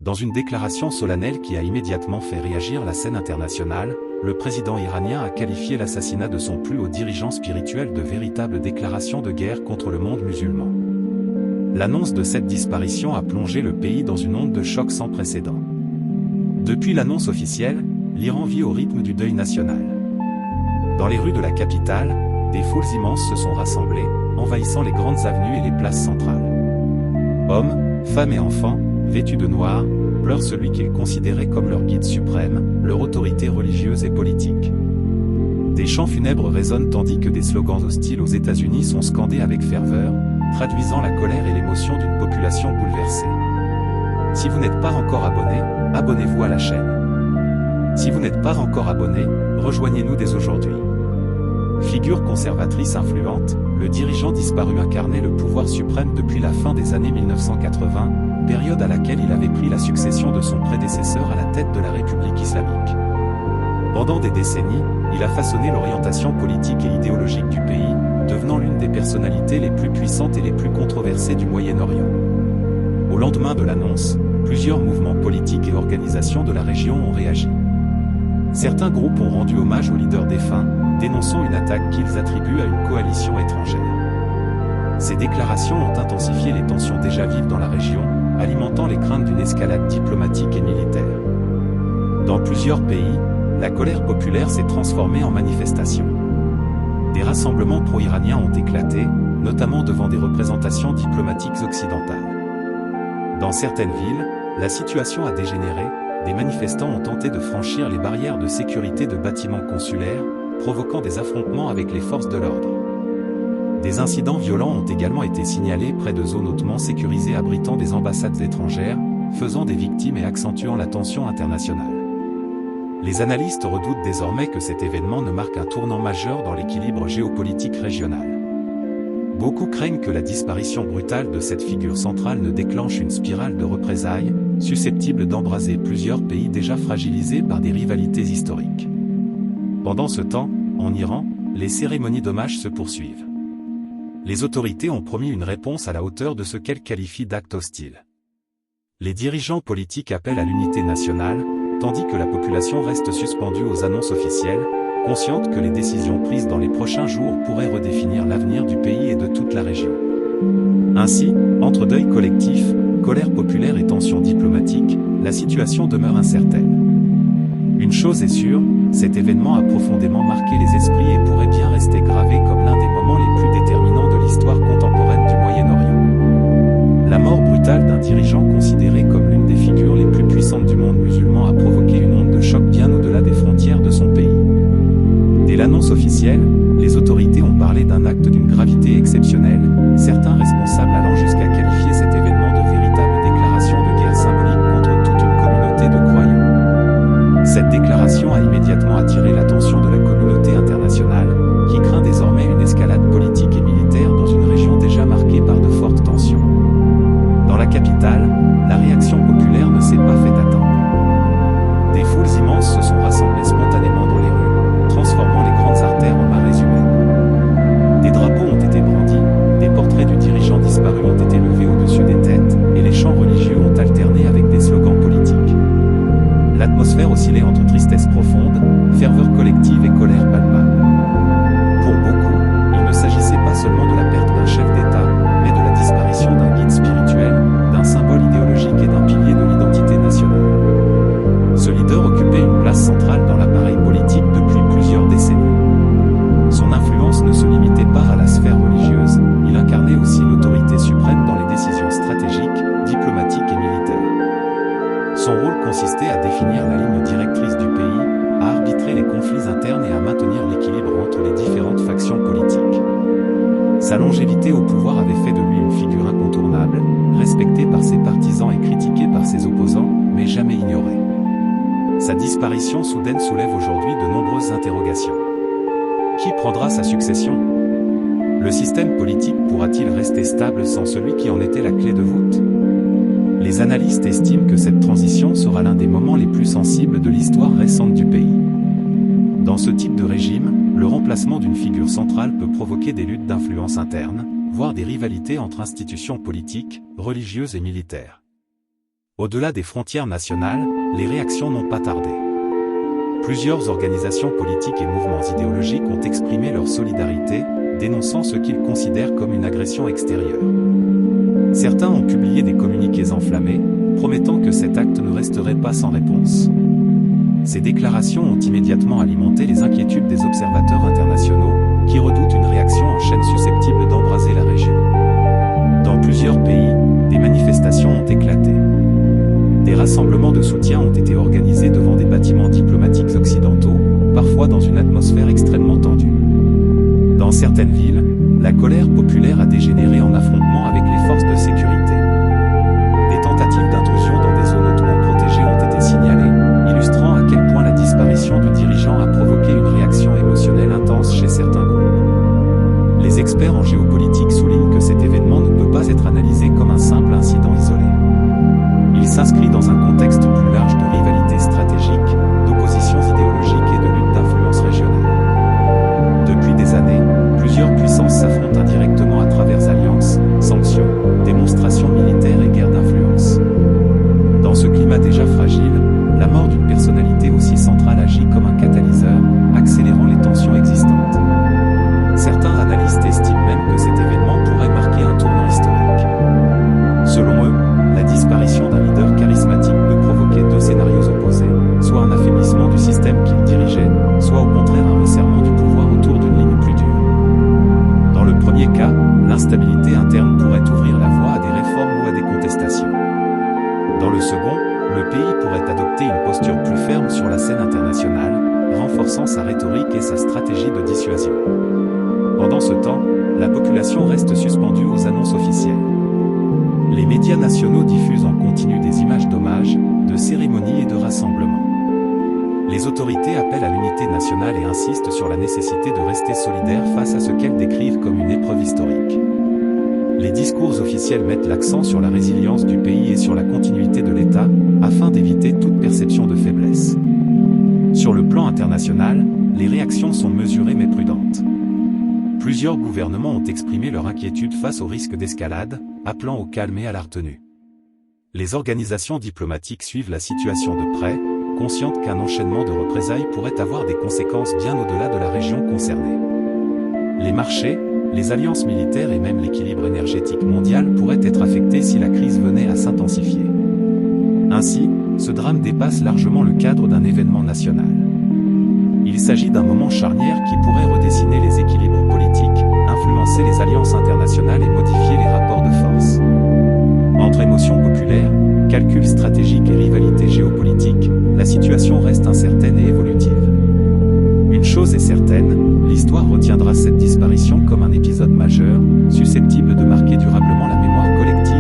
Dans une déclaration solennelle qui a immédiatement fait réagir la scène internationale, le président iranien a qualifié l'assassinat de son plus haut dirigeant spirituel de véritable déclaration de guerre contre le monde musulman. L'annonce de cette disparition a plongé le pays dans une onde de choc sans précédent. Depuis l'annonce officielle, l'Iran vit au rythme du deuil national. Dans les rues de la capitale, des foules immenses se sont rassemblées, envahissant les grandes avenues et les places centrales. Hommes, femmes et enfants, vêtus de noir, pleurent celui qu'ils considéraient comme leur guide suprême, leur autorité religieuse et politique. Des chants funèbres résonnent tandis que des slogans hostiles aux États-Unis sont scandés avec ferveur, traduisant la colère et l'émotion d'une population bouleversée. Si vous n'êtes pas encore abonné, abonnez-vous à la chaîne. Si vous n'êtes pas encore abonné, rejoignez-nous dès aujourd'hui. Figure conservatrice influente, le dirigeant disparu incarnait le pouvoir suprême depuis la fin des années 1980, période à laquelle il avait pris la succession de son prédécesseur à la tête de la République islamique. Pendant des décennies, il a façonné l'orientation politique et idéologique du pays, devenant l'une des personnalités les plus puissantes et les plus controversées du Moyen-Orient. Au lendemain de l'annonce, plusieurs mouvements politiques et organisations de la région ont réagi. Certains groupes ont rendu hommage au leader défunt, dénonçant une attaque qu'ils attribuent à une coalition étrangère. Ces déclarations ont intensifié les tensions déjà vives dans la région, alimentant les craintes d'une escalade diplomatique et militaire. Dans plusieurs pays, la colère populaire s'est transformée en manifestation. Des rassemblements pro-iraniens ont éclaté, notamment devant des représentations diplomatiques occidentales. Dans certaines villes, la situation a dégénéré, des manifestants ont tenté de franchir les barrières de sécurité de bâtiments consulaires, provoquant des affrontements avec les forces de l'ordre. Des incidents violents ont également été signalés près de zones hautement sécurisées abritant des ambassades étrangères, faisant des victimes et accentuant la tension internationale. Les analystes redoutent désormais que cet événement ne marque un tournant majeur dans l'équilibre géopolitique régional. Beaucoup craignent que la disparition brutale de cette figure centrale ne déclenche une spirale de représailles, susceptible d'embraser plusieurs pays déjà fragilisés par des rivalités historiques. Pendant ce temps, en Iran, les cérémonies d'hommage se poursuivent. Les autorités ont promis une réponse à la hauteur de ce qu'elles qualifient d'acte hostile. Les dirigeants politiques appellent à l'unité nationale, tandis que la population reste suspendue aux annonces officielles, consciente que les décisions prises dans les prochains jours pourraient redéfinir l'avenir du pays et de toute la région. Ainsi, entre deuil collectif, colère populaire et tensions diplomatiques, la situation demeure incertaine. Une chose est sûre, cet événement a profondément marqué les esprits et pourrait bien rester gravé comme l'un des moments les plus déterminants de l'histoire contemporaine du Moyen-Orient. La mort brutale d'un dirigeant considéré comme l'une des figures les plus puissantes du monde musulman a provoqué une onde de choc bien au-delà des frontières de son pays. Dès l'annonce officielle, les autorités ont parlé d'un acte d'une gravité exceptionnelle, certains responsables allant jusqu'à qualifier cet événement de véritable déclaration de guerre symbolique contre toute une communauté de croyants. Cette déclaration a immédiatement attiré l'attention de la communauté internationale, qui craint désormais une escalade politique et militaire dans une région déjà marquée par de fortes tensions. Dans la capitale, la réaction populaire ne s'est pas fait attendre. Des foules immenses se sont rassemblées spontanément dans les rues, transformant les grandes artères en marées humaines. Des drapeaux ont été brandis, des portraits du dirigeant disparu ont été levés au-dessus des têtes, et les chants religieux ont alterné avec des slogans politiques. L'atmosphère oscillait entre tristesse profonde, ferveur collective et colère palpable. Pour beaucoup, il ne s'agissait pas seulement de la perte d'un chef d'État, mais de la disparition d'un guide spirituel, d'un symbole idéologique et d'un pilier de l'identité nationale. Ce leader occupait une place centrale dans l'appareil politique depuis plusieurs décennies. Son influence ne se limitait pas à la sphère religieuse, il incarnait aussi l'autorité suprême dans les décisions stratégiques, diplomatiques et militaires. Son rôle consistait à définir la ligne directrice du pays, à arbitrer les conflits internes et à maintenir l'équilibre entre les différentes factions politiques. Sa longévité au pouvoir avait fait de lui une figure incontournable, respectée par ses partisans et critiquée par ses opposants, mais jamais ignorée. Sa disparition soudaine soulève aujourd'hui de nombreuses interrogations. Qui prendra sa succession? Le système politique pourra-t-il rester stable sans celui qui en était la clé de voûte? Les analystes estiment que cette transition sera l'un des moments les plus sensibles de l'histoire récente du pays. Dans ce type de régime, le remplacement d'une figure centrale peut provoquer des luttes d'influence interne, voire des rivalités entre institutions politiques, religieuses et militaires. Au-delà des frontières nationales, les réactions n'ont pas tardé. Plusieurs organisations politiques et mouvements idéologiques ont exprimé leur solidarité, dénonçant ce qu'ils considèrent comme une agression extérieure. Certains ont publié des communiqués enflammés, promettant que cet acte ne resterait pas sans réponse. Ces déclarations ont immédiatement alimenté les inquiétudes des observateurs internationaux, qui redoutent une réaction en chaîne susceptible d'embraser la région. Dans plusieurs pays, des manifestations ont éclaté. Des rassemblements de soutien ont été organisés devant des bâtiments diplomatiques occidentaux, parfois dans une atmosphère extrêmement tendue. Dans certaines villes, la colère populaire a dégénéré en affrontement avec les forces de sécurité. Des tentatives d'intrusion dans des zones hautement protégées ont été signalées, illustrant à quel point la disparition du dirigeant a provoqué une réaction émotionnelle intense chez certains groupes. Les experts en géopolitique soulignent que cet événement ne peut pas être analysé comme un simple incident isolé. Il s'inscrit dans un contexte plus large de rivalité stratégique, d'oppositions idéologiques et de lutte d'influence régionale. Depuis des années, plusieurs puissances s'affrontent indirectement à travers alliances, sanctions, démonstrations militaires et guerres d'influence. Dans ce climat déjà fragile, la mort d'une personnalité aussi centrale agit comme un catalyseur, accélérant les tensions existantes. Certains analystes estiment même que cet événement pourrait marquer un tournant historique. Selon eux, la disparition d'un leader charismatique peut provoquer deux scénarios opposés, soit un affaiblissement du système qu'il dirigeait, soit au contraire un resserrement du pouvoir autour d'une ligne plus dure. Dans le premier cas, l'instabilité interne pourrait ouvrir la voie à des réformes ou à des contestations. Dans le second, le pays pourrait adopter une posture plus ferme sur la scène internationale, renforçant sa rhétorique et sa stratégie de dissuasion. Pendant ce temps, la population reste suspendue aux annonces officielles. Les médias nationaux diffusent en continu des images d'hommages, de cérémonies et de rassemblements. Les autorités appellent à l'unité nationale et insistent sur la nécessité de rester solidaire face à ce qu'elles décrivent comme une épreuve historique. Les discours officiels mettent l'accent sur la résilience du pays et sur la continuité de l'État, afin d'éviter toute perception de faiblesse. Sur le plan international, les réactions sont mesurées mais prudentes. Plusieurs gouvernements ont exprimé leur inquiétude face au risque d'escalade, appelant au calme et à la retenue. Les organisations diplomatiques suivent la situation de près, conscientes qu'un enchaînement de représailles pourrait avoir des conséquences bien au-delà de la région concernée. Les marchés, les alliances militaires et même l'équilibre énergétique mondial pourraient être affectés si la crise venait à s'intensifier. Ainsi, ce drame dépasse largement le cadre d'un événement national. Il s'agit d'un moment charnière qui pourrait redessiner les équilibres politiques, influencer les alliances internationales et modifier les rapports de force. Entre émotions populaires, calculs stratégiques et rivalité géopolitique, la situation reste incertaine et évolutive. Une chose est certaine, l'histoire retiendra cette disparition comme un épisode majeur, susceptible de marquer durablement la mémoire collective